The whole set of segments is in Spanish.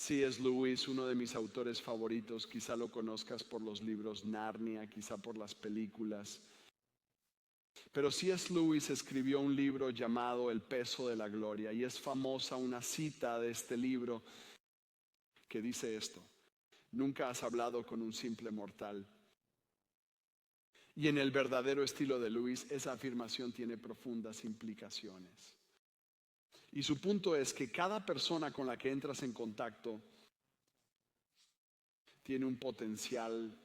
C.S. Lewis, uno de mis autores favoritos, quizá lo conozcas por los libros Narnia, quizá por las películas. Pero C.S. Lewis escribió un libro llamado El peso de la gloria y es famosa una cita de este libro que dice esto: nunca has hablado con un simple mortal. Y en el verdadero estilo de Lewis, esa afirmación tiene profundas implicaciones. Y su punto es que cada persona con la que entras en contacto tiene un potencial,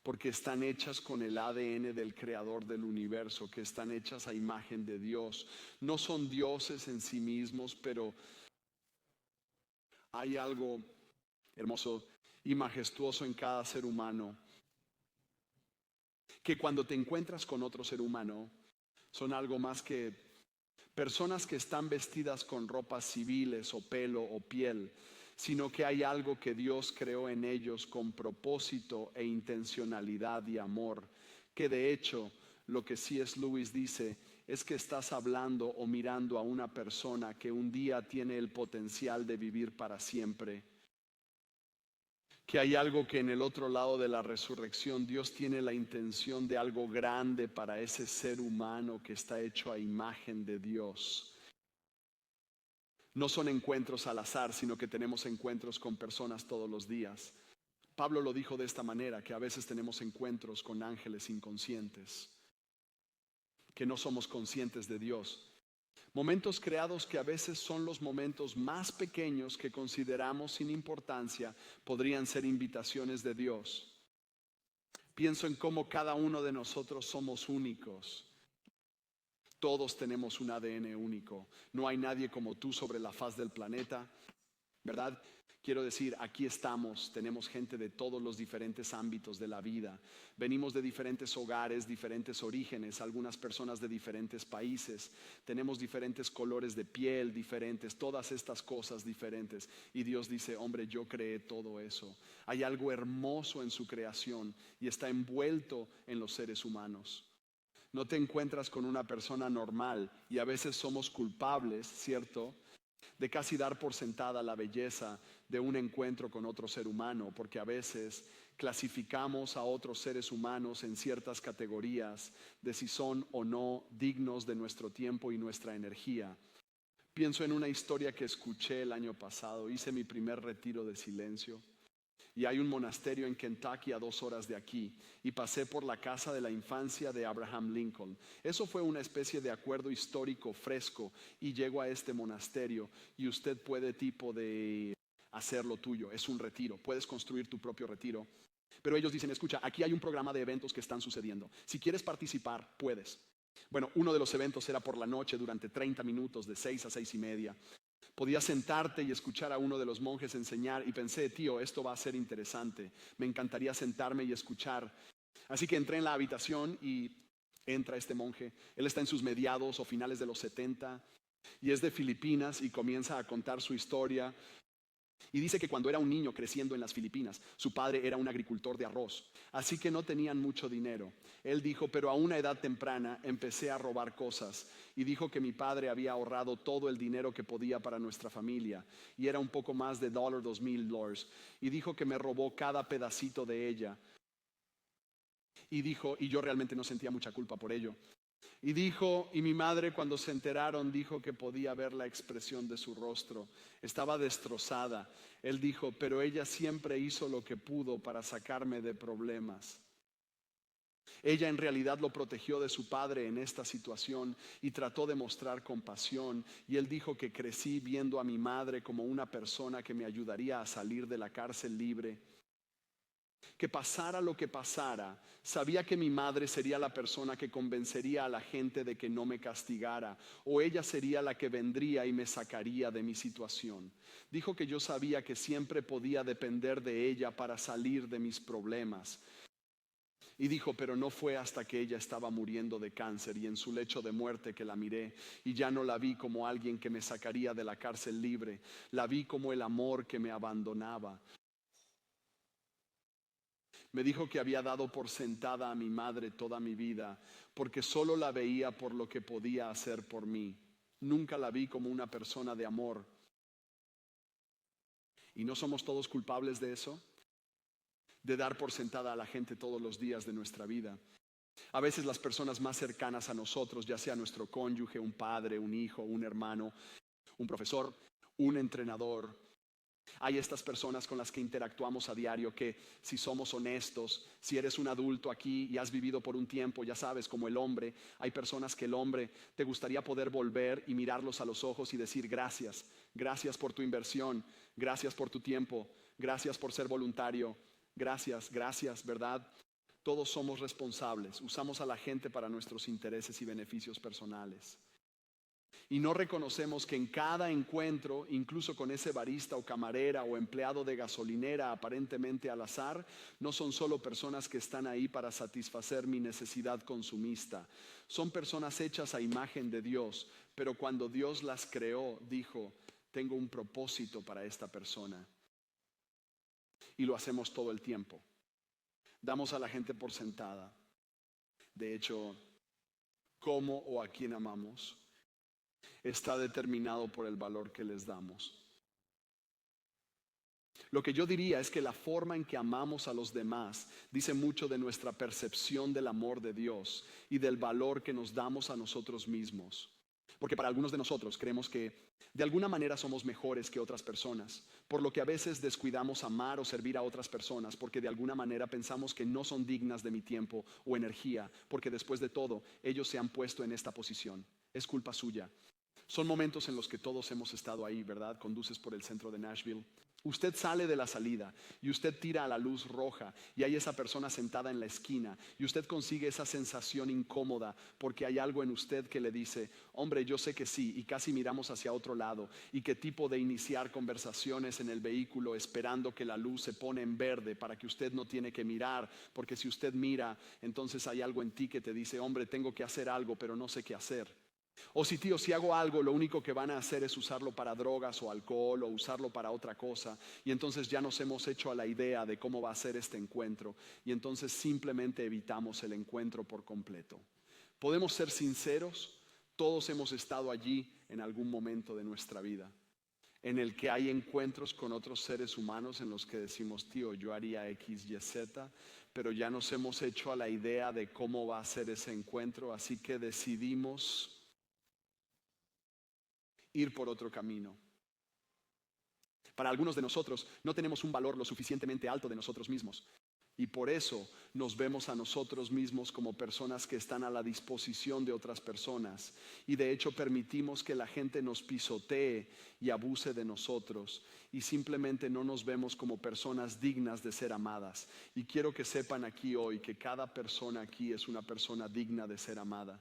porque están hechas con el ADN del creador del universo, que están hechas a imagen de Dios. No son dioses en sí mismos, pero hay algo hermoso y majestuoso en cada ser humano, que cuando te encuentras con otro ser humano, son algo más que personas que están vestidas con ropas civiles o pelo o piel, sino que hay algo que Dios creó en ellos con propósito e intencionalidad y amor, que de hecho lo que C.S. Lewis dice es que estás hablando o mirando a una persona que un día tiene el potencial de vivir para siempre, que hay algo que en el otro lado de la resurrección Dios tiene la intención de algo grande para ese ser humano que está hecho a imagen de Dios. No son encuentros al azar, sino que tenemos encuentros con personas todos los días. Pablo lo dijo de esta manera, que a veces tenemos encuentros con ángeles inconscientes, que no somos conscientes de Dios. Momentos creados que a veces son los momentos más pequeños que consideramos sin importancia, podrían ser invitaciones de Dios. Pienso en cómo cada uno de nosotros somos únicos. Todos tenemos un ADN único. No hay nadie como tú sobre la faz del planeta, ¿verdad? Quiero decir, aquí estamos, tenemos gente de todos los diferentes ámbitos de la vida. Venimos de diferentes hogares, diferentes orígenes, algunas personas de diferentes países. Tenemos diferentes colores de piel diferentes, todas estas cosas diferentes. Y Dios dice, hombre, yo creé todo eso. Hay algo hermoso en su creación y está envuelto en los seres humanos. No te encuentras con una persona normal y a veces somos culpables, ¿cierto?, de casi dar por sentada la belleza de un encuentro con otro ser humano, porque a veces clasificamos a otros seres humanos en ciertas categorías de si son o no dignos de nuestro tiempo y nuestra energía. Pienso en una historia que escuché el año pasado. Hice mi primer retiro de silencio y hay un monasterio en Kentucky a 2 horas de aquí, y pasé por la casa de la infancia de Abraham Lincoln. Eso fue una especie de acuerdo histórico fresco, y llego a este monasterio y usted puede hacer lo tuyo. Es un retiro, puedes construir tu propio retiro. Pero ellos dicen, escucha, aquí hay un programa de eventos que están sucediendo. Si quieres participar, puedes. Bueno, uno de los eventos era por la noche durante 30 minutos, de 6 a 6:30. Podías sentarte y escuchar a uno de los monjes enseñar y pensé, tío, esto va a ser interesante. Me encantaría sentarme y escuchar. Así que entré en la habitación y entra este monje. Él está en sus mediados o finales de los 70 y es de Filipinas y comienza a contar su historia. Y dice que cuando era un niño creciendo en las Filipinas, su padre era un agricultor de arroz, así que no tenían mucho dinero. Él dijo, pero a una edad temprana empecé a robar cosas. Y dijo que mi padre había ahorrado todo el dinero que podía para nuestra familia, y era un poco más de $2,000. Y dijo que me robó cada pedacito de ella. Y dijo, y yo realmente no sentía mucha culpa por ello. Y dijo, y mi madre cuando se enteraron dijo que podía ver la expresión de su rostro. Estaba destrozada. Él dijo, pero ella siempre hizo lo que pudo para sacarme de problemas. Ella en realidad lo protegió de su padre en esta situación y trató de mostrar compasión. Y él dijo que crecí viendo a mi madre como una persona que me ayudaría a salir de la cárcel libre. Que pasara lo que pasara, sabía que mi madre sería la persona que convencería a la gente de que no me castigara, o ella sería la que vendría y me sacaría de mi situación. Dijo que yo sabía que siempre podía depender de ella para salir de mis problemas. Y dijo, pero no fue hasta que ella estaba muriendo de cáncer y en su lecho de muerte que la miré, y ya no la vi como alguien que me sacaría de la cárcel libre, la vi como el amor que me abandonaba. Me dijo que había dado por sentada a mi madre toda mi vida, porque solo la veía por lo que podía hacer por mí. Nunca la vi como una persona de amor. ¿Y no somos todos culpables de eso? De dar por sentada a la gente todos los días de nuestra vida. A veces las personas más cercanas a nosotros, ya sea nuestro cónyuge, un padre, un hijo, un hermano, un profesor, un entrenador. Hay estas personas con las que interactuamos a diario que, si somos honestos, si eres un adulto aquí y has vivido por un tiempo, ya sabes, como el hombre, hay personas que el hombre te gustaría poder volver y mirarlos a los ojos y decir gracias, gracias por tu inversión, gracias por tu tiempo, gracias por ser voluntario, gracias, gracias, ¿verdad? Todos somos responsables, usamos a la gente para nuestros intereses y beneficios personales. Y no reconocemos que en cada encuentro, incluso con ese barista o camarera o empleado de gasolinera aparentemente al azar, no son solo personas que están ahí para satisfacer mi necesidad consumista. Son personas hechas a imagen de Dios, pero cuando Dios las creó, dijo, tengo un propósito para esta persona. Y lo hacemos todo el tiempo. Damos a la gente por sentada. De hecho, cómo o a quién amamos está determinado por el valor que les damos. Lo que yo diría es que la forma en que amamos a los demás dice mucho de nuestra percepción del amor de Dios y del valor que nos damos a nosotros mismos. Porque para algunos de nosotros creemos que de alguna manera somos mejores que otras personas, por lo que a veces descuidamos amar o servir a otras personas porque de alguna manera pensamos que no son dignas de mi tiempo o energía, porque después de todo ellos se han puesto en esta posición. Es culpa suya. Son momentos en los que todos hemos estado ahí, ¿verdad? Conduces por el centro de Nashville. Usted sale de la salida y usted tira a la luz roja y hay esa persona sentada en la esquina y usted consigue esa sensación incómoda porque hay algo en usted que le dice, hombre, yo sé que sí, y casi miramos hacia otro lado. Y qué tipo de iniciar conversaciones en el vehículo esperando que la luz se pone en verde para que usted no tiene que mirar, porque si usted mira, entonces hay algo en ti que te dice, hombre, tengo que hacer algo, pero no sé qué hacer. O si tío, si hago algo, lo único que van a hacer es usarlo para drogas o alcohol o usarlo para otra cosa. Y entonces ya nos hemos hecho a la idea de cómo va a ser este encuentro. Y entonces simplemente evitamos el encuentro por completo. ¿Podemos ser sinceros? Todos hemos estado allí en algún momento de nuestra vida, en el que hay encuentros con otros seres humanos en los que decimos, tío, yo haría X, Y, Z, pero ya nos hemos hecho a la idea de cómo va a ser ese encuentro, así que decidimos ir por otro camino. Para algunos de nosotros no tenemos un valor lo suficientemente alto de nosotros mismos y por eso nos vemos a nosotros mismos como personas que están a la disposición de otras personas y de hecho permitimos que la gente nos pisotee y abuse de nosotros y simplemente no nos vemos como personas dignas de ser amadas. Y quiero que sepan aquí hoy que cada persona aquí es una persona digna de ser amada.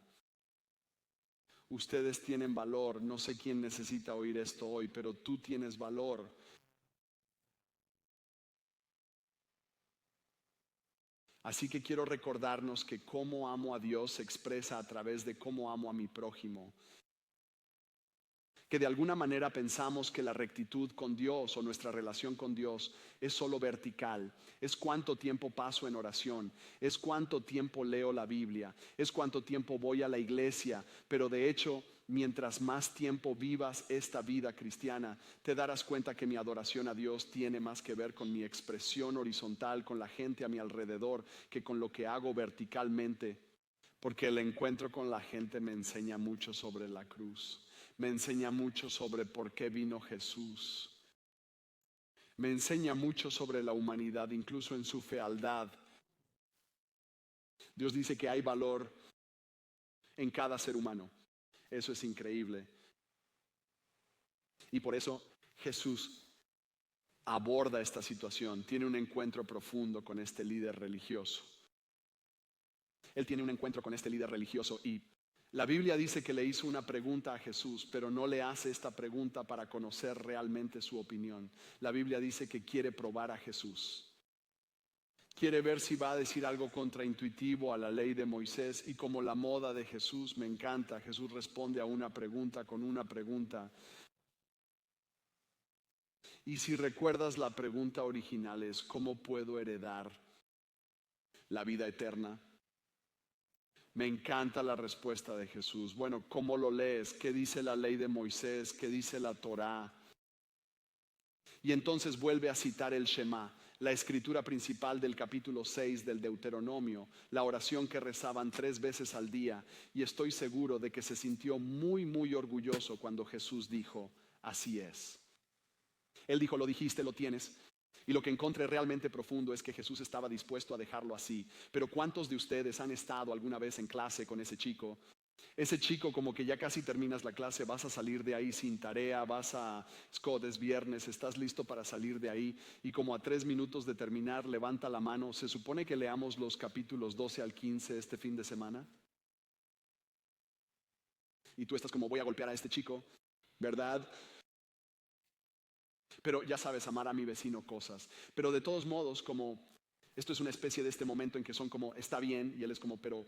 Ustedes tienen valor, no sé quién necesita oír esto hoy, pero tú tienes valor. Así que quiero recordarnos que cómo amo a Dios se expresa a través de cómo amo a mi prójimo. Que de alguna manera pensamos que la rectitud con Dios o nuestra relación con Dios es solo vertical, es cuánto tiempo paso en oración, es cuánto tiempo leo la Biblia, es cuánto tiempo voy a la iglesia, pero de hecho, mientras más tiempo vivas esta vida cristiana, te darás cuenta que mi adoración a Dios tiene más que ver con mi expresión horizontal, con la gente a mi alrededor, que con lo que hago verticalmente, porque el encuentro con la gente me enseña mucho sobre la cruz. Me enseña mucho sobre por qué vino Jesús. Me enseña mucho sobre la humanidad, incluso en su fealdad. Dios dice que hay valor en cada ser humano. Eso es increíble. Y por eso Jesús aborda esta situación. Tiene un encuentro profundo con este líder religioso. Él tiene un encuentro con este líder religioso y la Biblia dice que le hizo una pregunta a Jesús, pero no le hace esta pregunta para conocer realmente su opinión. La Biblia dice que quiere probar a Jesús. Quiere ver si va a decir algo contraintuitivo a la ley de Moisés y como la moda de Jesús me encanta, Jesús responde a una pregunta con una pregunta. Y si recuerdas la pregunta original es, ¿cómo puedo heredar la vida eterna? Me encanta la respuesta de Jesús. Bueno, ¿cómo lo lees? ¿Qué dice la ley de Moisés? ¿Qué dice la Torá? Y entonces vuelve a citar el Shema, la escritura principal del capítulo 6 del Deuteronomio, la oración que rezaban 3 veces al día. Y estoy seguro de que se sintió muy, muy orgulloso cuando Jesús dijo, así es. Él dijo, lo dijiste, lo tienes. Y lo que encontré realmente profundo es que Jesús estaba dispuesto a dejarlo así. Pero ¿cuántos de ustedes han estado alguna vez en clase con ese chico? Ese chico como que ya casi terminas la clase, vas a salir de ahí sin tarea, Scott, es viernes, estás listo para salir de ahí y como a 3 minutos de terminar levanta la mano. ¿Se supone que leamos los capítulos 12 al 15 este fin de semana? Y tú estás como, voy a golpear a este chico, ¿verdad? Pero ya sabes, amar a mi vecino cosas. Pero de todos modos, como esto es una especie de este momento en que son como, está bien, y él es como, pero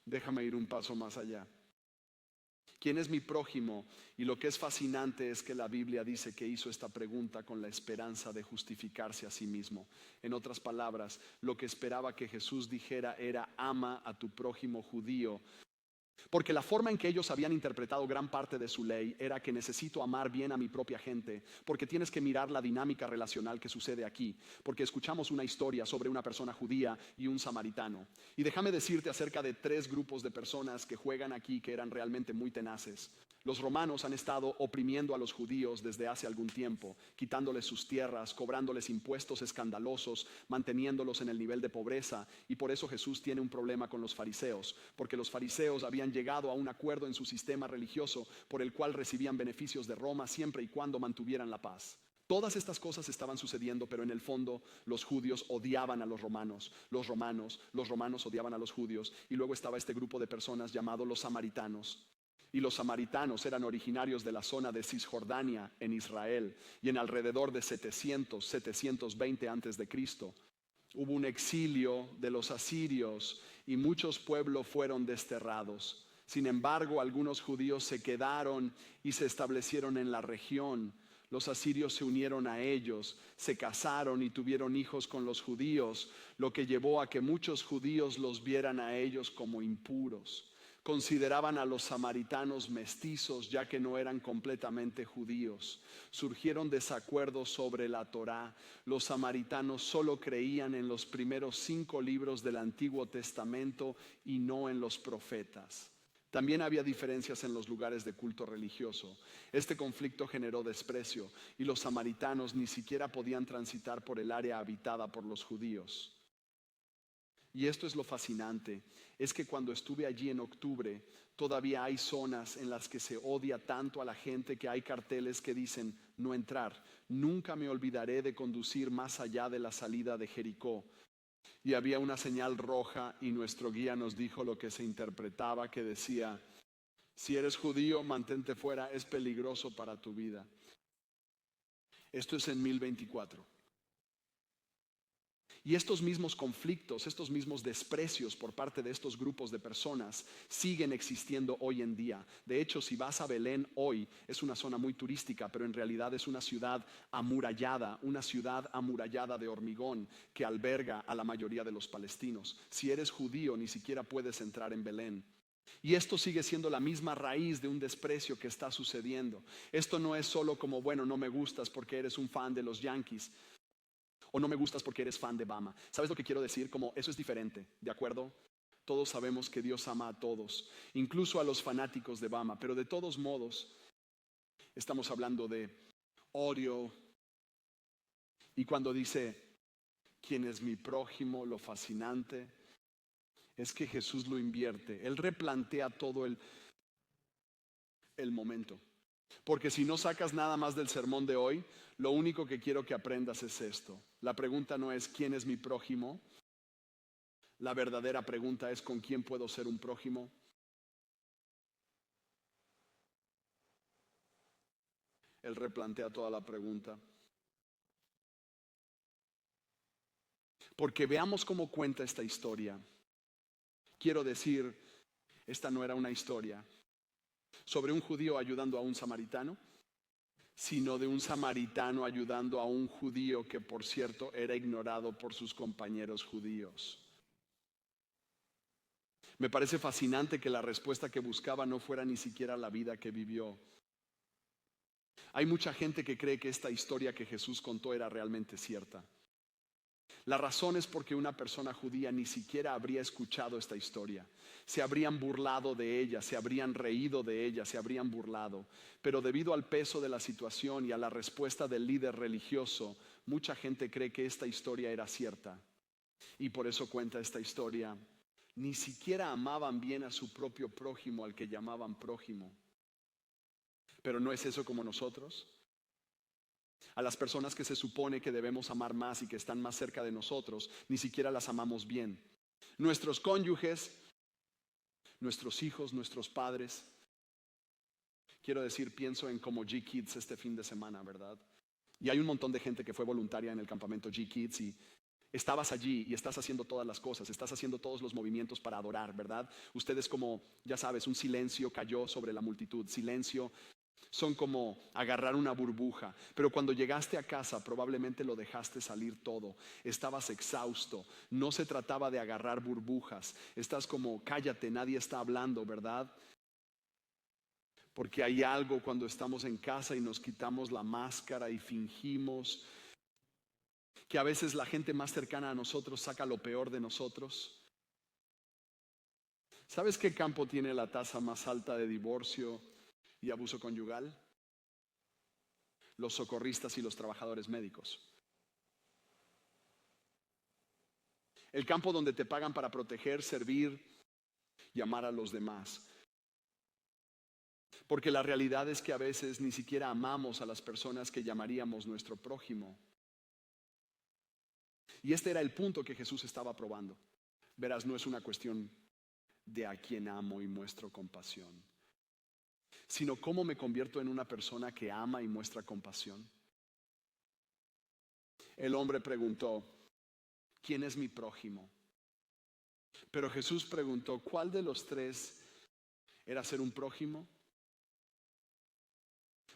déjame ir un paso más allá. ¿Quién es mi prójimo? Y lo que es fascinante es que la Biblia dice que hizo esta pregunta con la esperanza de justificarse a sí mismo. En otras palabras, lo que esperaba que Jesús dijera era, ama a tu prójimo judío. Porque la forma en que ellos habían interpretado gran parte de su ley era que necesito amar bien a mi propia gente, porque tienes que mirar la dinámica relacional que sucede aquí, porque escuchamos una historia sobre una persona judía y un samaritano. Y déjame decirte acerca de 3 grupos de personas que juegan aquí que eran realmente muy tenaces. Los romanos han estado oprimiendo a los judíos desde hace algún tiempo, quitándoles sus tierras, cobrándoles impuestos escandalosos, manteniéndolos en el nivel de pobreza. Y por eso Jesús tiene un problema con los fariseos, porque los fariseos habían llegado a un acuerdo en su sistema religioso por el cual recibían beneficios de Roma siempre y cuando mantuvieran la paz. Todas estas cosas estaban sucediendo, pero en el fondo los judíos odiaban a los romanos odiaban a los judíos, y luego estaba este grupo de personas llamado los samaritanos. Y los samaritanos eran originarios de la zona de Cisjordania en Israel, y en alrededor de 720 antes de Cristo hubo un exilio de los asirios y muchos pueblos fueron desterrados. Sin embargo, algunos judíos se quedaron y se establecieron en la región. Los asirios se unieron a ellos, se casaron y tuvieron hijos con los judíos, lo que llevó a que muchos judíos los vieran a ellos como impuros. Consideraban a los samaritanos mestizos, ya que no eran completamente judíos. Surgieron desacuerdos sobre la Torá. Los samaritanos solo creían en los primeros 5 libros del Antiguo Testamento y no en los profetas. También había diferencias en los lugares de culto religioso. Este conflicto generó desprecio y los samaritanos ni siquiera podían transitar por el área habitada por los judíos. Y esto es lo fascinante, es que cuando estuve allí en octubre, todavía hay zonas en las que se odia tanto a la gente que hay carteles que dicen no entrar. Nunca me olvidaré de conducir más allá de la salida de Jericó. Y había una señal roja y nuestro guía nos dijo lo que se interpretaba, que decía, si eres judío, mantente fuera, es peligroso para tu vida. Esto es en 1024. Y estos mismos conflictos, estos mismos desprecios por parte de estos grupos de personas siguen existiendo hoy en día. De hecho, si vas a Belén hoy, es una zona muy turística, pero en realidad es una ciudad amurallada de hormigón que alberga a la mayoría de los palestinos. Si eres judío, ni siquiera puedes entrar en Belén. Y esto sigue siendo la misma raíz de un desprecio que está sucediendo. Esto no es solo como, bueno, no me gustas porque eres un fan de los Yankees, o no me gustas porque eres fan de Bama. ¿Sabes lo que quiero decir? Como eso es diferente, ¿de acuerdo? Todos sabemos que Dios ama a todos, incluso a los fanáticos de Bama, pero de todos modos estamos hablando de odio. Y cuando dice, ¿quién es mi prójimo? Lo fascinante es que Jesús lo invierte. Él replantea todo el momento. Porque si no sacas nada más del sermón de hoy, lo único que quiero que aprendas es esto. La pregunta no es ¿quién es mi prójimo? La verdadera pregunta es ¿con quién puedo ser un prójimo? Él replantea toda la pregunta. Porque veamos cómo cuenta esta historia. Quiero decir, esta no era una historia sobre un judío ayudando a un samaritano, sino de un samaritano ayudando a un judío que, por cierto, era ignorado por sus compañeros judíos. Me parece fascinante que la respuesta que buscaba no fuera ni siquiera la vida que vivió, Hay mucha gente que cree que esta historia que Jesús contó era realmente cierta. La razón es porque una persona judía ni siquiera habría escuchado esta historia. Se habrían burlado de ella, se habrían reído de ella, se habrían burlado. Pero debido al peso de la situación y a la respuesta del líder religioso, mucha gente cree que esta historia era cierta. Y por eso cuenta esta historia. Ni siquiera amaban bien a su propio prójimo, al que llamaban prójimo. Pero ¿no es eso como nosotros? A las personas que se supone que debemos amar más y que están más cerca de nosotros, ni siquiera las amamos bien. Nuestros cónyuges, nuestros hijos, nuestros padres. Quiero decir, pienso en como G-Kids este fin de semana, ¿verdad? Y hay un montón de gente que fue voluntaria en el campamento G-Kids y estabas allí y estás haciendo todas las cosas, estás haciendo todos los movimientos para adorar, ¿verdad? Ustedes como, ya sabes, un silencio cayó sobre la multitud, silencio. Son como agarrar una burbuja, pero cuando llegaste a casa probablemente lo dejaste salir todo, estabas exhausto, no se trataba de agarrar burbujas, estás como cállate, nadie está hablando, ¿verdad? Porque hay algo cuando estamos en casa y nos quitamos la máscara y fingimos que a veces la gente más cercana a nosotros saca lo peor de nosotros. ¿Sabes qué campo tiene la tasa más alta de divorcio y abuso conyugal? Los socorristas y los trabajadores médicos. El campo donde te pagan para proteger, servir y amar a los demás. Porque la realidad es que a veces ni siquiera amamos a las personas que llamaríamos nuestro prójimo. Y este era el punto que Jesús estaba probando. Verás, no es una cuestión de a quién amo y muestro compasión, sino cómo me convierto en una persona que ama y muestra compasión. El hombre preguntó, ¿quién es mi prójimo? Pero Jesús preguntó, ¿cuál de los tres era ser un prójimo?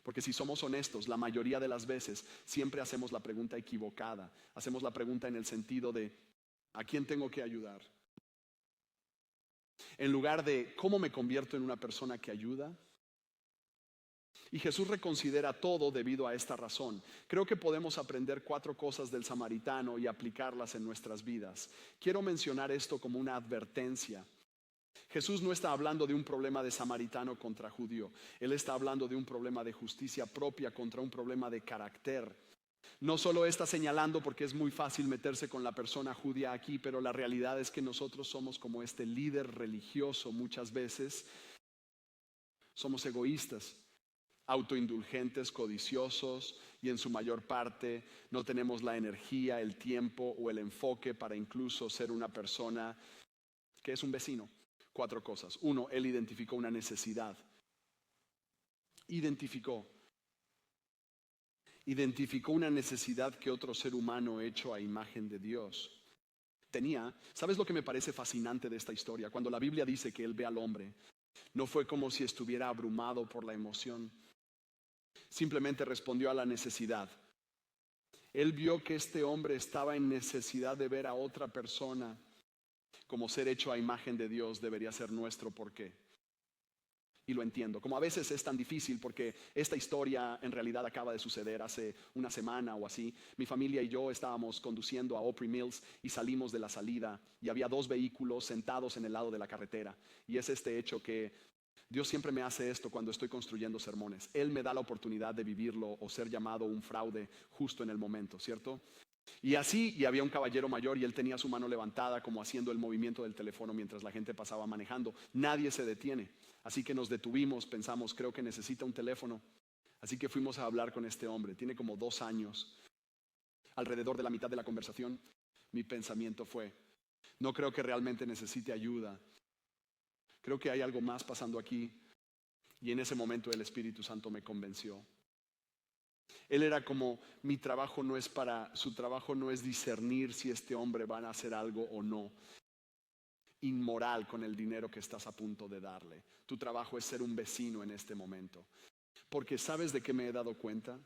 Porque si somos honestos, la mayoría de las veces siempre hacemos la pregunta equivocada. Hacemos la pregunta en el sentido de, ¿a quién tengo que ayudar? En lugar de, ¿cómo me convierto en una persona que ayuda? Y Jesús reconsidera todo debido a esta razón. Creo que podemos aprender 4 cosas del samaritano y aplicarlas en nuestras vidas. Quiero mencionar esto como una advertencia. Jesús no está hablando de un problema de samaritano contra judío. Él está hablando de un problema de justicia propia contra un problema de carácter. No solo está señalando porque es muy fácil meterse con la persona judía aquí, pero la realidad es que nosotros somos como este líder religioso muchas veces. Somos egoístas, autoindulgentes, codiciosos y en su mayor parte no tenemos la energía, el tiempo o el enfoque para incluso ser una persona que es un vecino. 4 cosas. 1, él identificó una necesidad. Identificó una necesidad que otro ser humano hecho a imagen de Dios tenía. ¿Sabes lo que me parece fascinante de esta historia? Cuando la Biblia dice que él ve al hombre, no fue como si estuviera abrumado por la emoción. Simplemente respondió a la necesidad. Él vio que este hombre estaba en necesidad de ver a otra persona como ser hecho a imagen de Dios debería ser nuestro porqué. Y lo entiendo. Como a veces es tan difícil porque esta historia en realidad acaba de suceder hace una semana o así. Mi familia y yo estábamos conduciendo a Opry Mills y salimos de la salida y había 2 vehículos sentados en el lado de la carretera. Y es este hecho que Dios siempre me hace esto cuando estoy construyendo sermones. Él me da la oportunidad de vivirlo o ser llamado un fraude justo en el momento, ¿cierto? Y así, y había un caballero mayor y él tenía su mano levantada como haciendo el movimiento del teléfono mientras la gente pasaba manejando. Nadie se detiene, así que nos detuvimos, pensamos, creo que necesita un teléfono. Así que fuimos a hablar con este hombre, tiene como 2 años. Alrededor de la mitad de la conversación, mi pensamiento fue, no creo que realmente necesite ayuda. Creo que hay algo más pasando aquí. Y en ese momento el Espíritu Santo me convenció. Él era como, su trabajo no es discernir si este hombre va a hacer algo o no. Inmoral con el dinero que estás a punto de darle. Tu trabajo es ser un vecino en este momento. Porque ¿sabes de qué me he dado cuenta?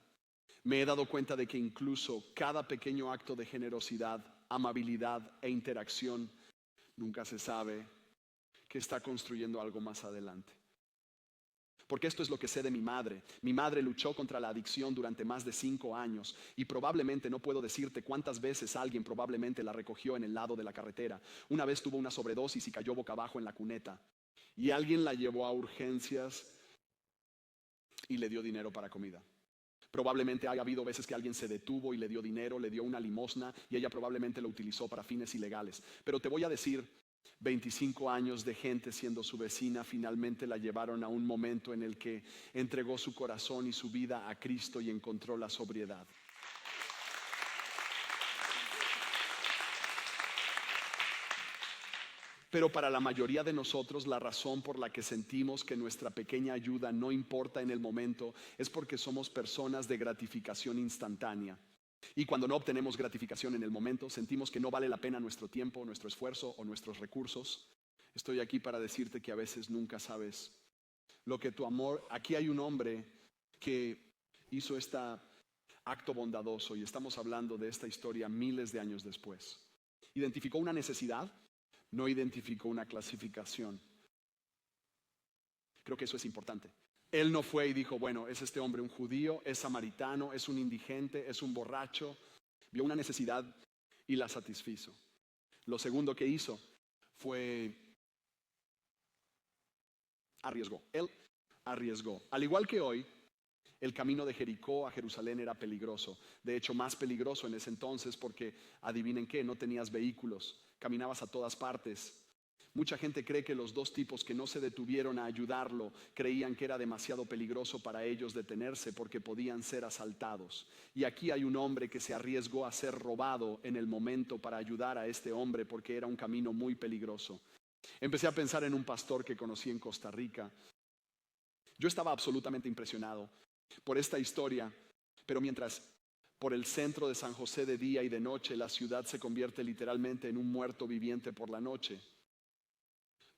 Me he dado cuenta de que incluso cada pequeño acto de generosidad, amabilidad e interacción, nunca se sabe que está construyendo algo más adelante. porque esto es lo que sé de mi madre. Mi madre luchó contra la adicción durante más de 5 años y probablemente no puedo decirte cuántas veces alguien probablemente la recogió en el lado de la carretera. Una vez tuvo una sobredosis y cayó boca abajo en la cuneta y alguien la llevó a urgencias y le dio dinero para comida. Probablemente haya habido veces que alguien se detuvo y le dio dinero, le dio una limosna y ella probablemente lo utilizó para fines ilegales. Pero te voy a decir, 25 años de gente siendo su vecina finalmente la llevaron a un momento en el que entregó su corazón y su vida a Cristo y encontró la sobriedad. Pero para la mayoría de nosotros la razón por la que sentimos que nuestra pequeña ayuda no importa en el momento es porque somos personas de gratificación instantánea. Y cuando no obtenemos gratificación en el momento, sentimos que no vale la pena nuestro tiempo, nuestro esfuerzo o nuestros recursos. Estoy aquí para decirte que a veces nunca sabes lo que tu amor... Aquí hay un hombre que hizo este acto bondadoso y estamos hablando de esta historia miles de años después. Identificó una necesidad, no identificó una clasificación. Creo que eso es importante. Él no fue y dijo, bueno, es este hombre un judío, es samaritano, es un indigente, es un borracho. Vio una necesidad y la satisfizo. Lo segundo que hizo fue arriesgó. Él arriesgó. Al igual que hoy, el camino de Jericó a Jerusalén era peligroso. De hecho, más peligroso en ese entonces porque, adivinen qué, no tenías vehículos, caminabas a todas partes. Mucha gente cree que los dos tipos que no se detuvieron a ayudarlo creían que era demasiado peligroso para ellos detenerse porque podían ser asaltados. Y aquí hay un hombre que se arriesgó a ser robado en el momento para ayudar a este hombre porque era un camino muy peligroso. Empecé a pensar en un pastor que conocí en Costa Rica. Yo estaba absolutamente impresionado por esta historia, pero mientras por el centro de San José de día y de noche la ciudad se convierte literalmente en un muerto viviente por la noche.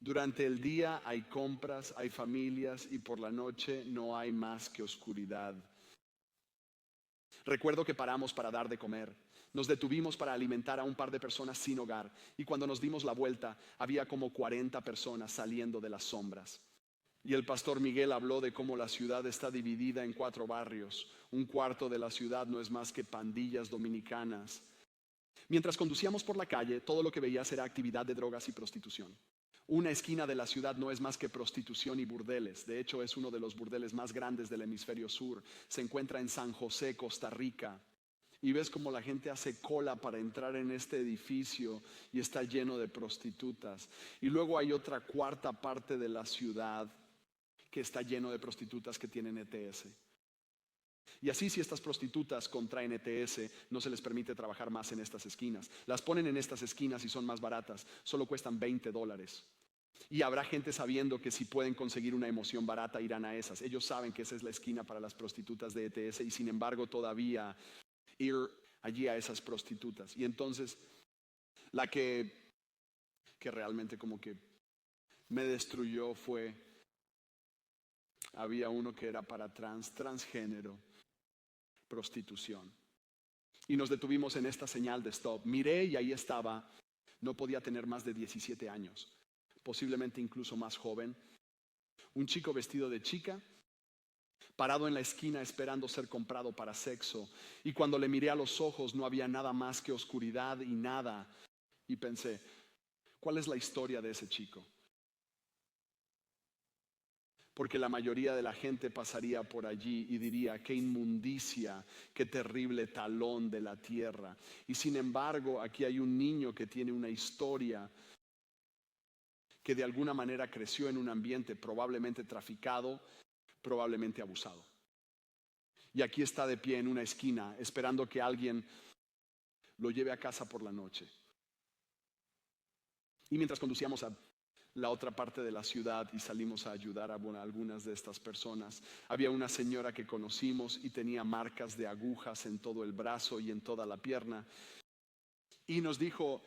Durante el día hay compras, hay familias y por la noche no hay más que oscuridad. Recuerdo que paramos para dar de comer. Nos detuvimos para alimentar a un par de personas sin hogar y cuando nos dimos la vuelta había como 40 personas saliendo de las sombras. Y el pastor Miguel habló de cómo la ciudad está dividida en 4 barrios. Un cuarto de la ciudad no es más que pandillas dominicanas. Mientras conducíamos por la calle, todo lo que veías era actividad de drogas y prostitución. Una esquina de la ciudad no es más que prostitución y burdeles. De hecho, es uno de los burdeles más grandes del hemisferio sur. Se encuentra en San José, Costa Rica. Y ves cómo la gente hace cola para entrar en este edificio y está lleno de prostitutas. Y luego hay otra cuarta parte de la ciudad que está lleno de prostitutas que tienen ETS. Y así si estas prostitutas contraen ETS, no se les permite trabajar más en estas esquinas. Las ponen en estas esquinas y son más baratas, solo cuestan $20. Y habrá gente sabiendo que si pueden conseguir una emoción barata irán a esas. Ellos saben que esa es la esquina para las prostitutas de ETS y sin embargo todavía ir allí a esas prostitutas. Y entonces la que realmente como que me destruyó fue, había uno que era para transgénero, prostitución. Y nos detuvimos en esta señal de stop. Miré y ahí estaba, no podía tener más de 17 años, posiblemente incluso más joven. Un chico vestido de chica, parado en la esquina esperando ser comprado para sexo. Y cuando le miré a los ojos no había nada más que oscuridad y nada. Y pensé, ¿cuál es la historia de ese chico? Porque la mayoría de la gente pasaría por allí y diría, qué inmundicia, qué terrible talón de la tierra. Y sin embargo, aquí hay un niño que tiene una historia que de alguna manera creció en un ambiente probablemente traficado, probablemente abusado. Y aquí está de pie en una esquina, esperando que alguien lo lleve a casa por la noche. Y mientras conducíamos a la otra parte de la ciudad y salimos a ayudar a algunas de estas personas, había una señora que conocimos y tenía marcas de agujas en todo el brazo y en toda la pierna. Y nos dijo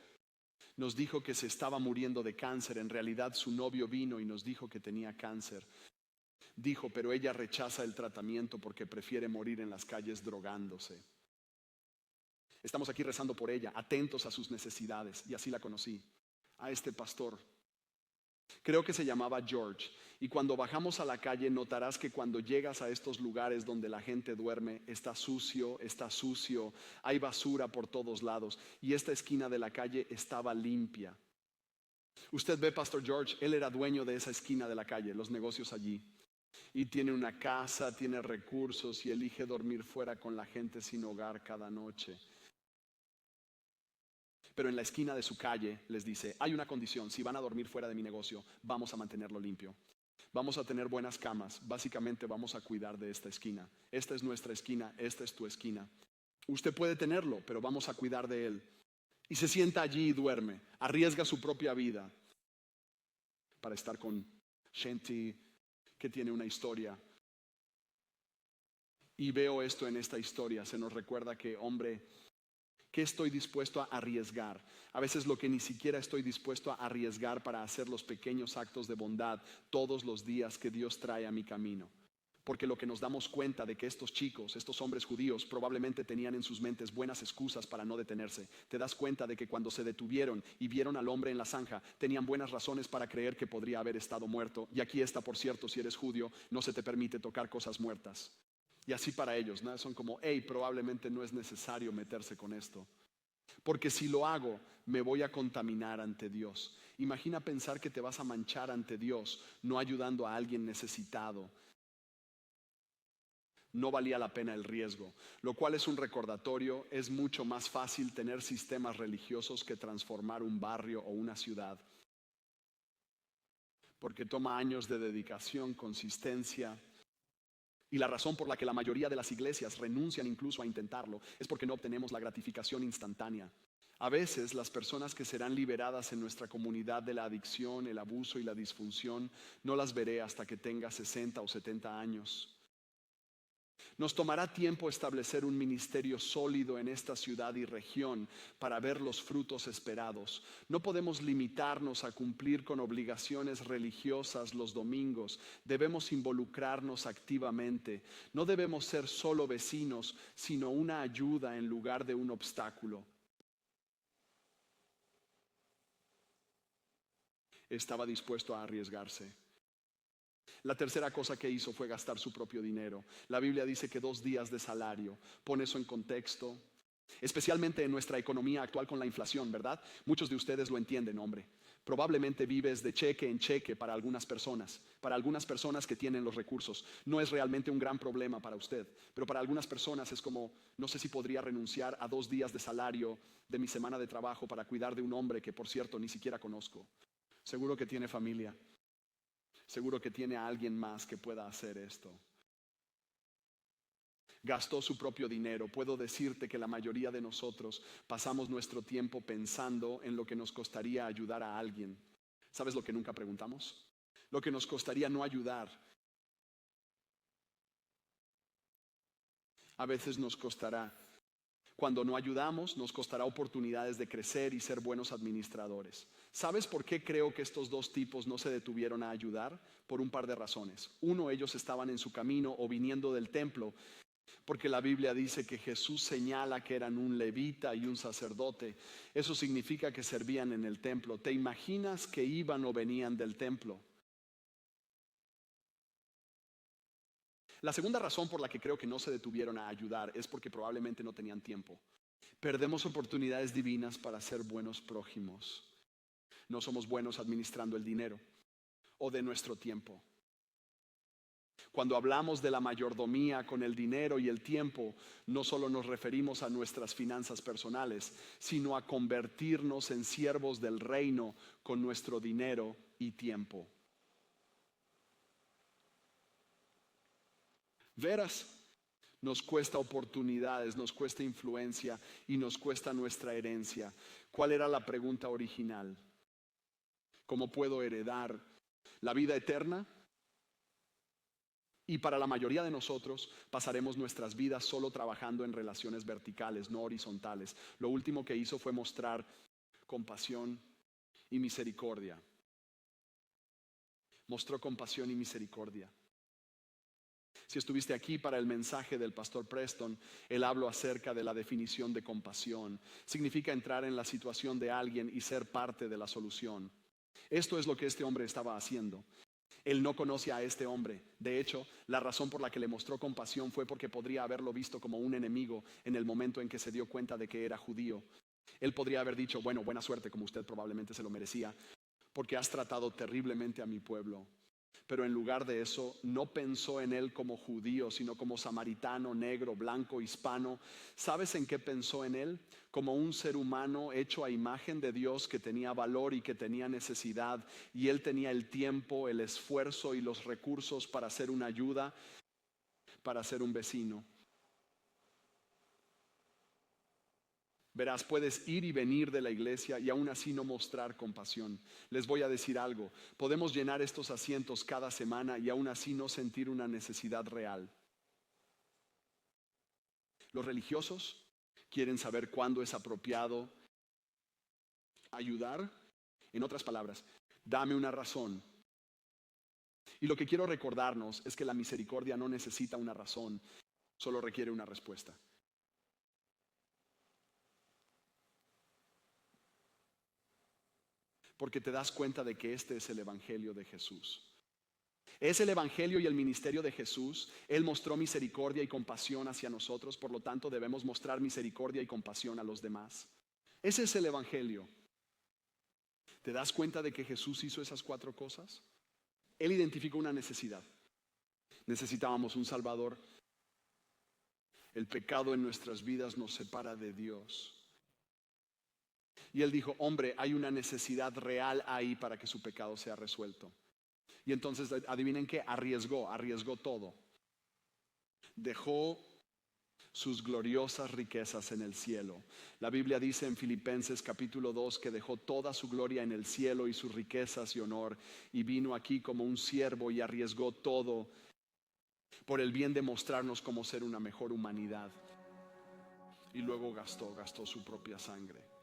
que se estaba muriendo de cáncer. En realidad su novio vino y nos dijo que tenía cáncer. Dijo, pero ella rechaza el tratamiento porque prefiere morir en las calles drogándose. Estamos aquí rezando por ella, atentos a sus necesidades, y así la conocí, a este pastor. Creo que se llamaba George. Y cuando bajamos a la calle notarás que cuando llegas a estos lugares donde la gente duerme, está sucio, hay basura por todos lados y esta esquina de la calle estaba limpia. Usted ve, Pastor George, él era dueño de esa esquina de la calle, los negocios allí. Y tiene una casa, tiene recursos y elige dormir fuera con la gente sin hogar cada noche. Pero en la esquina de su calle les dice, hay una condición, si van a dormir fuera de mi negocio, vamos a mantenerlo limpio. Vamos a tener buenas camas, básicamente vamos a cuidar de esta esquina. Esta es nuestra esquina, esta es tu esquina. Usted puede tenerlo, pero vamos a cuidar de él. Y se sienta allí y duerme, arriesga su propia vida para estar con Shanti, que tiene una historia. Y veo esto en esta historia, se nos recuerda que, hombre, ¿qué estoy dispuesto a arriesgar? A veces lo que ni siquiera estoy dispuesto a arriesgar para hacer los pequeños actos de bondad todos los días que Dios trae a mi camino. Porque lo que nos damos cuenta de que estos chicos, estos hombres judíos, probablemente tenían en sus mentes buenas excusas para no detenerse. Te das cuenta de que cuando se detuvieron y vieron al hombre en la zanja, tenían buenas razones para creer que podría haber estado muerto. Y aquí está, por cierto, si eres judío, no se te permite tocar cosas muertas. Y así para ellos, ¿no? Son como, hey, probablemente no es necesario meterse con esto. Porque si lo hago, me voy a contaminar ante Dios. Imagina pensar que te vas a manchar ante Dios, no ayudando a alguien necesitado. No valía la pena el riesgo, lo cual es un recordatorio. Es mucho más fácil tener sistemas religiosos que transformar un barrio o una ciudad. Porque toma años de dedicación, consistencia. Y la razón por la que la mayoría de las iglesias renuncian incluso a intentarlo es porque no obtenemos la gratificación instantánea. A veces las personas que serán liberadas en nuestra comunidad de la adicción, el abuso y la disfunción, no las veré hasta que tenga 60 o 70 años. Nos tomará tiempo establecer un ministerio sólido en esta ciudad y región para ver los frutos esperados. No podemos limitarnos a cumplir con obligaciones religiosas los domingos. Debemos involucrarnos activamente. No debemos ser solo vecinos, sino una ayuda en lugar de un obstáculo. Estaba dispuesto a arriesgarse. La tercera cosa que hizo fue gastar su propio dinero. La Biblia dice que 2 días de salario. Pone eso en contexto, especialmente en nuestra economía actual con la inflación, ¿verdad? Muchos de ustedes lo entienden, hombre. Probablemente vives de cheque en cheque para algunas personas que tienen los recursos. No es realmente un gran problema para usted, pero para algunas personas es como, no sé si podría renunciar a 2 días de salario de mi semana de trabajo para cuidar de un hombre que, por cierto, ni siquiera conozco. Seguro que tiene familia. Seguro que tiene a alguien más que pueda hacer esto. Gastó su propio dinero. Puedo decirte que la mayoría de nosotros pasamos nuestro tiempo pensando en lo que nos costaría ayudar a alguien. ¿Sabes lo que nunca preguntamos? Lo que nos costaría no ayudar. A veces nos costará. Cuando no ayudamos, nos costará oportunidades de crecer y ser buenos administradores. ¿Sabes por qué creo que estos 2 tipos no se detuvieron a ayudar? Por un par de razones. Uno, ellos estaban en su camino o viniendo del templo, porque la Biblia dice que Jesús señala que eran un levita y un sacerdote. Eso significa que servían en el templo. ¿Te imaginas que iban o venían del templo? La segunda razón por la que creo que no se detuvieron a ayudar es porque probablemente no tenían tiempo. Perdemos oportunidades divinas para ser buenos prójimos. No somos buenos administrando el dinero o de nuestro tiempo. Cuando hablamos de la mayordomía con el dinero y el tiempo, no solo nos referimos a nuestras finanzas personales, sino a convertirnos en siervos del reino con nuestro dinero y tiempo. Verás, nos cuesta oportunidades, nos cuesta influencia y nos cuesta nuestra herencia. ¿Cuál era la pregunta original? ¿Cómo puedo heredar la vida eterna? Y para la mayoría de nosotros pasaremos nuestras vidas solo trabajando en relaciones verticales, no horizontales. Lo último que hizo fue mostrar compasión y misericordia. Mostró compasión y misericordia. Si estuviste aquí para el mensaje del pastor Preston, él habló acerca de la definición de compasión. Significa entrar en la situación de alguien y ser parte de la solución. Esto es lo que este hombre estaba haciendo. Él no conoce a este hombre. De hecho, la razón por la que le mostró compasión fue porque podría haberlo visto como un enemigo en el momento en que se dio cuenta de que era judío. Él podría haber dicho, bueno, buena suerte, como usted probablemente se lo merecía, porque has tratado terriblemente a mi pueblo. Pero en lugar de eso, no pensó en él como judío, sino como samaritano, negro, blanco, hispano. ¿Sabes en qué pensó en él? Como un ser humano hecho a imagen de Dios que tenía valor y que tenía necesidad. Y él tenía el tiempo, el esfuerzo y los recursos para hacer una ayuda, para ser un vecino. Verás, puedes ir y venir de la iglesia y aún así no mostrar compasión. Les voy a decir algo, podemos llenar estos asientos cada semana y aún así no sentir una necesidad real. Los religiosos quieren saber cuándo es apropiado ayudar. En otras palabras, dame una razón. Y lo que quiero recordarnos es que la misericordia no necesita una razón, solo requiere una respuesta. Porque te das cuenta de que este es el Evangelio de Jesús. Es el Evangelio y el ministerio de Jesús. Él mostró misericordia y compasión hacia nosotros, por lo tanto debemos mostrar misericordia y compasión a los demás. Ese es el Evangelio. ¿Te das cuenta de que Jesús hizo esas 4 cosas? Él identificó una necesidad. Necesitábamos un Salvador. El pecado en nuestras vidas nos separa de Dios. Y él dijo, hombre, hay una necesidad real ahí para que su pecado sea resuelto. Y entonces, adivinen qué, arriesgó todo. Dejó sus gloriosas riquezas en el cielo. La Biblia dice en Filipenses capítulo 2 que dejó toda su gloria en el cielo y sus riquezas y honor y vino aquí como un siervo y arriesgó todo por el bien de mostrarnos cómo ser una mejor humanidad. Y luego gastó su propia sangre.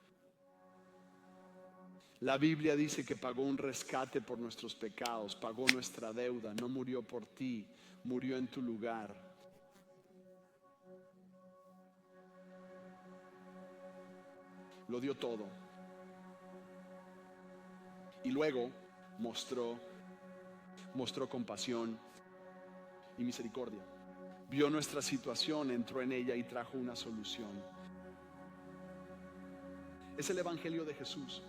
La Biblia dice que pagó un rescate por nuestros pecados, pagó nuestra deuda, no murió por ti, murió en tu lugar. Lo dio todo. Y luego mostró compasión y misericordia. Vio nuestra situación, entró en ella y trajo una solución. Es el Evangelio de Jesús.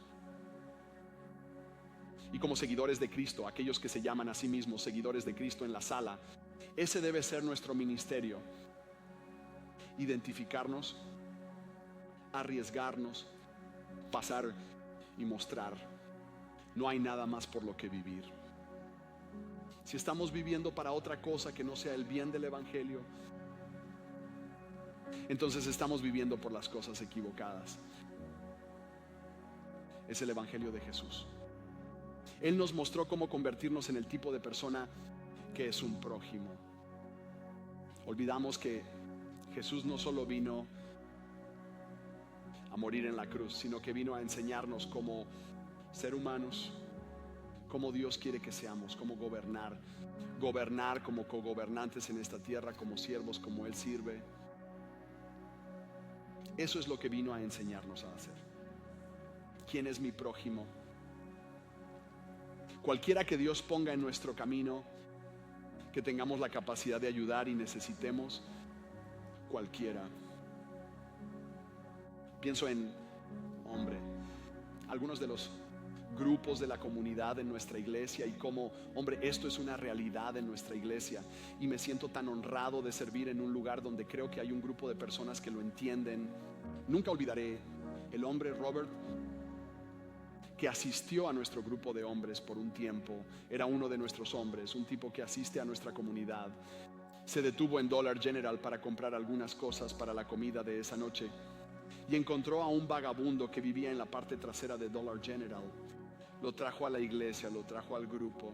Y como seguidores de Cristo, aquellos que se llaman a sí mismos seguidores de Cristo en la sala, ese debe ser nuestro ministerio. Identificarnos, arriesgarnos, pasar y mostrar. No hay nada más por lo que vivir. Si estamos viviendo para otra cosa que no sea el bien del Evangelio, entonces estamos viviendo por las cosas equivocadas. Es el Evangelio de Jesús. Él nos mostró cómo convertirnos en el tipo de persona que es un prójimo. Olvidamos que Jesús no solo vino a morir en la cruz, sino que vino a enseñarnos cómo ser humanos, cómo Dios quiere que seamos, cómo gobernar como cogobernantes en esta tierra, como siervos, como Él sirve. Eso es lo que vino a enseñarnos a hacer. ¿Quién es mi prójimo? Cualquiera que Dios ponga en nuestro camino, que tengamos la capacidad de ayudar y necesitemos, cualquiera. Pienso en, algunos de los grupos de la comunidad en nuestra iglesia y cómo, esto es una realidad en nuestra iglesia. Y me siento tan honrado de servir en un lugar donde creo que hay un grupo de personas que lo entienden. Nunca olvidaré el hombre Robert, que asistió a nuestro grupo de hombres por un tiempo. Era uno de nuestros hombres, un tipo que asiste a nuestra comunidad. Se detuvo en Dollar General para comprar algunas cosas para la comida de esa noche y encontró a un vagabundo que vivía en la parte trasera de Dollar General. Lo trajo a la iglesia, lo trajo al grupo.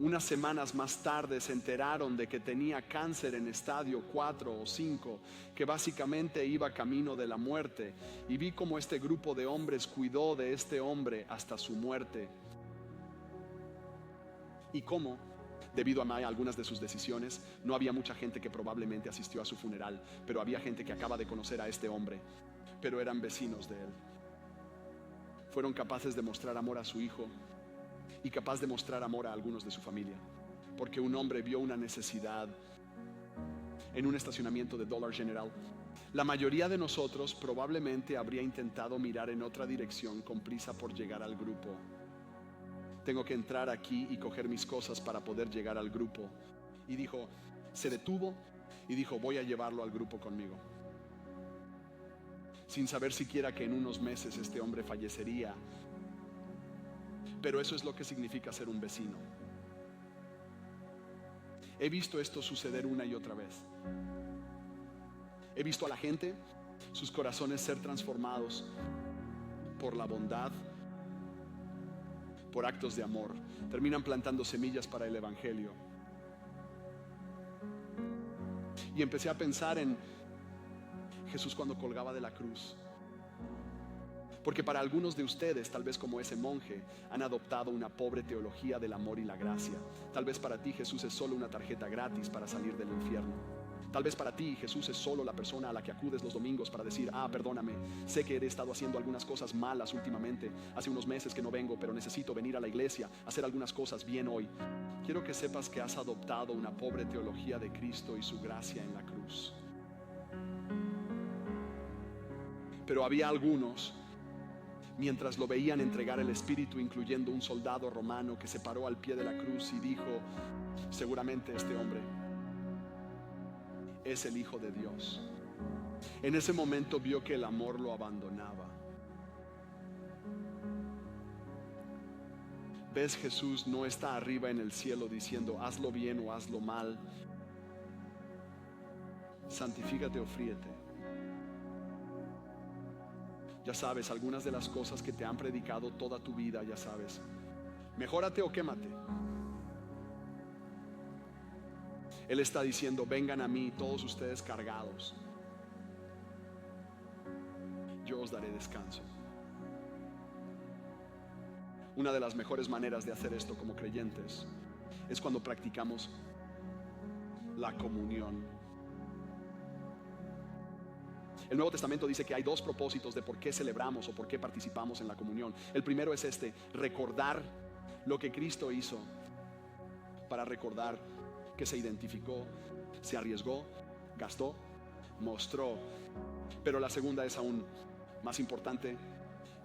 Unas semanas más tarde se enteraron de que tenía cáncer en estadio 4 o 5, que básicamente iba camino de la muerte. Y vi cómo este grupo de hombres cuidó de este hombre hasta su muerte. Y cómo, debido a algunas de sus decisiones, no había mucha gente que probablemente asistió a su funeral, pero había gente que acaba de conocer a este hombre, pero eran vecinos de él. fueron capaces de mostrar amor a su hijo y capaz de mostrar amor a algunos de su familia, porque un hombre vio una necesidad en un estacionamiento de Dollar General. La mayoría de nosotros probablemente habría intentado mirar en otra dirección con prisa por llegar al grupo. Tengo que entrar aquí y coger mis cosas para poder llegar al grupo. Y dijo, se detuvo y dijo, voy a llevarlo al grupo conmigo. Sin saber siquiera que en unos meses este hombre fallecería. Pero eso es lo que significa ser un vecino. He visto esto suceder una y otra vez. He visto a la gente, sus corazones ser transformados por la bondad, por actos de amor. Terminan plantando semillas para el evangelio. Y empecé a pensar en Jesús cuando colgaba de la cruz. Porque para algunos de ustedes, tal vez como ese monje, han adoptado una pobre teología del amor y la gracia. Tal vez para ti Jesús es solo una tarjeta gratis para salir del infierno. Tal vez para ti Jesús es solo la persona a la que acudes los domingos para decir, perdóname, sé que he estado haciendo algunas cosas malas últimamente, hace unos meses que no vengo, pero necesito venir a la iglesia, hacer algunas cosas bien hoy. Quiero que sepas que has adoptado una pobre teología de Cristo y su gracia en la cruz. Pero había algunos, mientras lo veían entregar el Espíritu, incluyendo un soldado romano que se paró al pie de la cruz y dijo, seguramente este hombre es el Hijo de Dios. En ese momento vio que el amor lo abandonaba. ¿Ves? Jesús no está arriba en el cielo diciendo, hazlo bien o hazlo mal. Santifícate o fríete. Ya sabes, algunas de las cosas que te han predicado toda tu vida, ya sabes. Mejórate o quémate. Él está diciendo, vengan a mí todos ustedes cargados. Yo os daré descanso. Una de las mejores maneras de hacer esto como creyentes es cuando practicamos la comunión. El Nuevo Testamento dice que hay dos propósitos de por qué celebramos o por qué participamos en la comunión. El primero es recordar lo que Cristo hizo, para recordar que se identificó, se arriesgó, gastó, mostró. Pero la segunda es aún más importante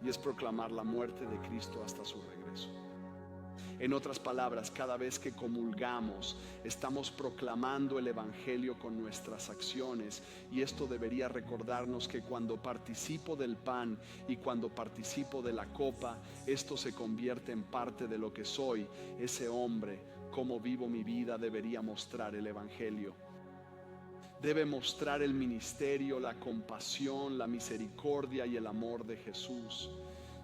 y es proclamar la muerte de Cristo hasta su regreso. En otras palabras, cada vez que comulgamos, estamos proclamando el evangelio con nuestras acciones, y esto debería recordarnos que cuando participo del pan y cuando participo de la copa, esto se convierte en parte de lo que soy. Ese hombre, cómo vivo mi vida, debería mostrar el evangelio. Debe mostrar el ministerio, la compasión, la misericordia y el amor de Jesús.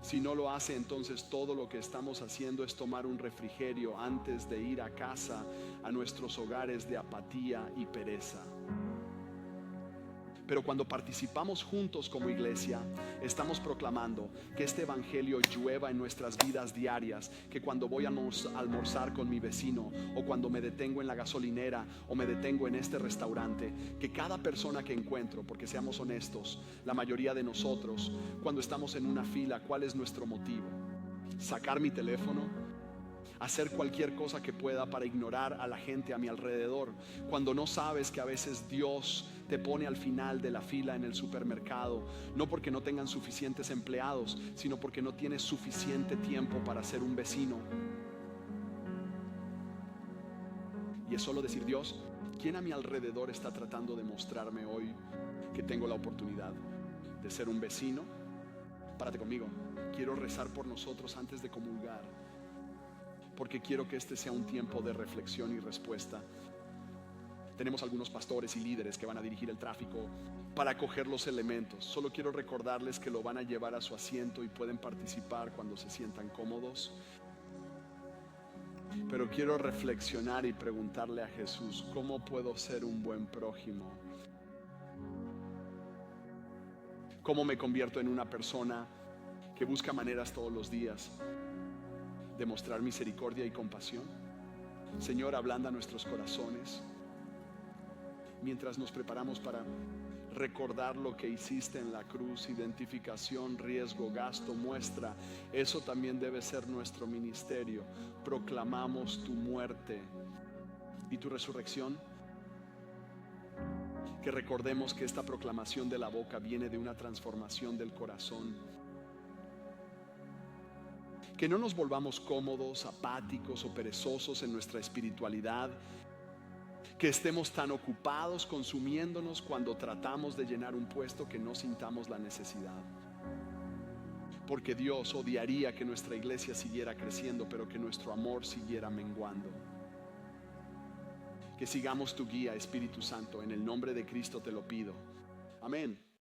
Si no lo hace, entonces todo lo que estamos haciendo es tomar un refrigerio antes de ir a casa, a nuestros hogares de apatía y pereza. Pero cuando participamos juntos como iglesia, estamos proclamando que este evangelio llueva en nuestras vidas diarias, que cuando voy a almorzar con mi vecino, o cuando me detengo en la gasolinera, o me detengo en este restaurante, que cada persona que encuentro, porque seamos honestos, la mayoría de nosotros, cuando estamos en una fila, ¿cuál es nuestro motivo? Sacar mi teléfono, hacer cualquier cosa que pueda para ignorar a la gente a mi alrededor, cuando no sabes que a veces Dios te pone al final de la fila en el supermercado, no porque no tengan suficientes empleados, sino porque no tienes suficiente tiempo para ser un vecino. Y es solo decir, Dios, ¿quién a mi alrededor está tratando de mostrarme hoy que tengo la oportunidad de ser un vecino? Párate conmigo. Quiero rezar por nosotros antes de comulgar, porque quiero que este sea un tiempo de reflexión y respuesta. Tenemos algunos pastores y líderes que van a dirigir el tráfico para coger los elementos. Solo quiero recordarles que lo van a llevar a su asiento y pueden participar cuando se sientan cómodos. Pero quiero reflexionar y preguntarle a Jesús, ¿cómo puedo ser un buen prójimo? ¿Cómo me convierto en una persona que busca maneras todos los días de mostrar misericordia y compasión? Señor, ablanda nuestros corazones mientras nos preparamos para recordar lo que hiciste en la cruz, identificación, riesgo, gasto, muestra. Eso también debe ser nuestro ministerio. Proclamamos tu muerte y tu resurrección. Que recordemos que esta proclamación de la boca viene de una transformación del corazón. Que no nos volvamos cómodos, apáticos o perezosos en nuestra espiritualidad. Que estemos tan ocupados consumiéndonos cuando tratamos de llenar un puesto que no sintamos la necesidad. Porque Dios odiaría que nuestra iglesia siguiera creciendo, pero que nuestro amor siguiera menguando. Que sigamos tu guía, Espíritu Santo. En el nombre de Cristo te lo pido. Amén.